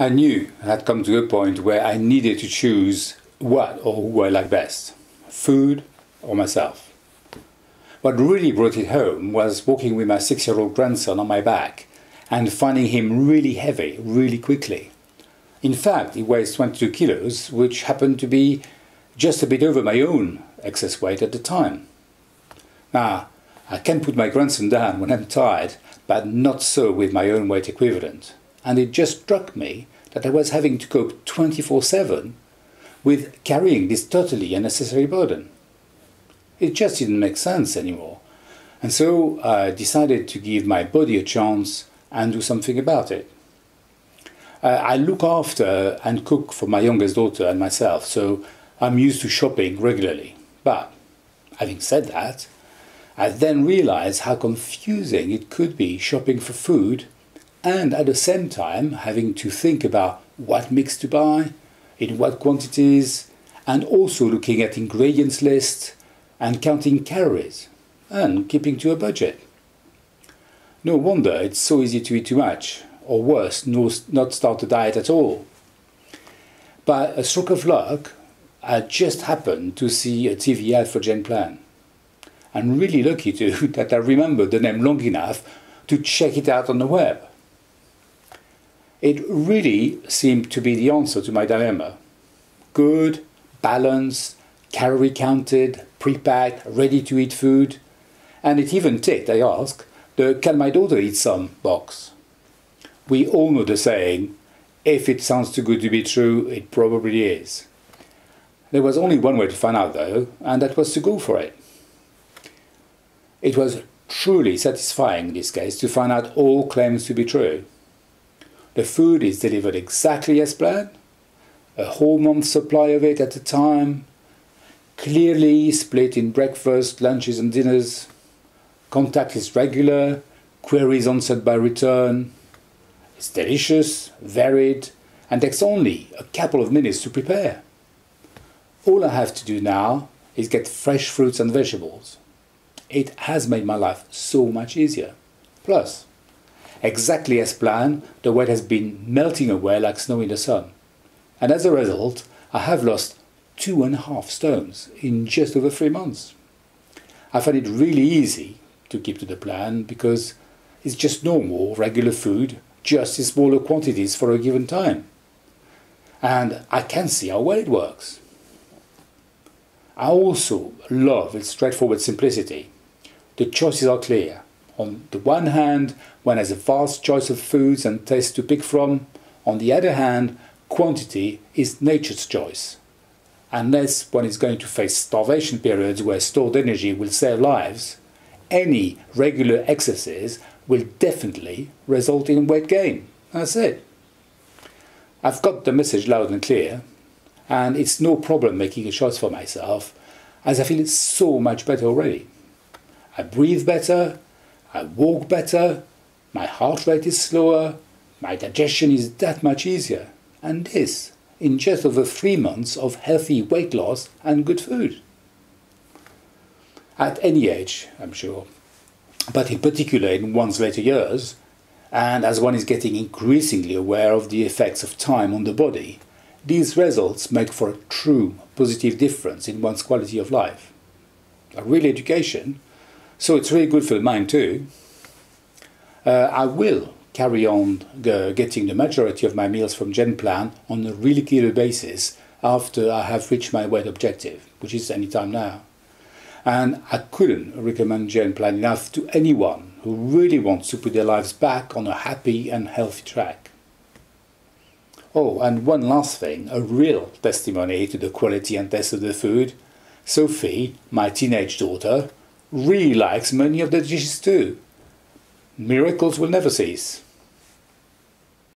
I knew I had come to a point where I needed to choose what or who I like best, food or myself. What really brought it home was walking with my 6-year-old grandson on my back and finding him really heavy, really quickly. In fact, he weighs 22 kilos, which happened to be just a bit over my own excess weight at the time. Now, I can put my grandson down when I'm tired, but not so with my own weight equivalent. And it just struck me that I was having to cope 24/7 with carrying this totally unnecessary burden. It just didn't make sense anymore. And so I decided to give my body a chance and do something about it. I look after and cook for my youngest daughter and myself, so I'm used to shopping regularly. But having said that, I then realized how confusing it could be shopping for food and at the same time having to think about what mix to buy, in what quantities, and also looking at ingredients lists and counting calories and keeping to a budget. No wonder it's so easy to eat too much, or worse, not start a diet at all. By a stroke of luck, I just happened to see a TV ad for Gen Plan. I'm really lucky too that I remembered the name long enough to check it out on the web. It really seemed to be the answer to my dilemma. Good, balanced, calorie counted, pre-packed, ready-to-eat food. And it even ticked, I asked, the "Can my daughter eat some?" box. We all know the saying, if it sounds too good to be true, it probably is. There was only one way to find out though, and that was to go for it. It was truly satisfying in this case to find out all claims to be true. The food is delivered exactly as planned, a whole month's supply of it at a time, clearly split in breakfast, lunches and dinners. Contact is regular, queries answered by return. It's delicious, varied, and takes only a couple of minutes to prepare. All I have to do now is get fresh fruits and vegetables. It has made my life so much easier. Plus, exactly as planned, the weight has been melting away like snow in the sun. And as a result, I have lost 2.5 stones in just over 3 months. I find it really easy to keep to the plan because it's just normal, regular food, just in smaller quantities for a given time. And I can see how well it works. I also love its straightforward simplicity. The choices are clear. On the one hand, one has a vast choice of foods and tastes to pick from. On the other hand, quantity is nature's choice. Unless one is going to face starvation periods where stored energy will save lives, any regular excesses will definitely result in weight gain. That's it. I've got the message loud and clear, and it's no problem making a choice for myself, as I feel it's so much better already. I breathe better, I walk better, my heart rate is slower, my digestion is that much easier, and this in just over 3 months of healthy weight loss and good food. At any age, I'm sure, but in particular in one's later years, and as one is getting increasingly aware of the effects of time on the body, these results make for a true positive difference in one's quality of life. A real education, so it's really good for the mind too. I will carry on getting the majority of my meals from Gen Plan on a really regular basis after I have reached my weight objective, which is any time now. And I couldn't recommend Gen Plan enough to anyone who really wants to put their lives back on a happy and healthy track. Oh, and one last thing, a real testimony to the quality and taste of the food. Sophie, my teenage daughter, really likes many of the dishes too. Miracles will never cease.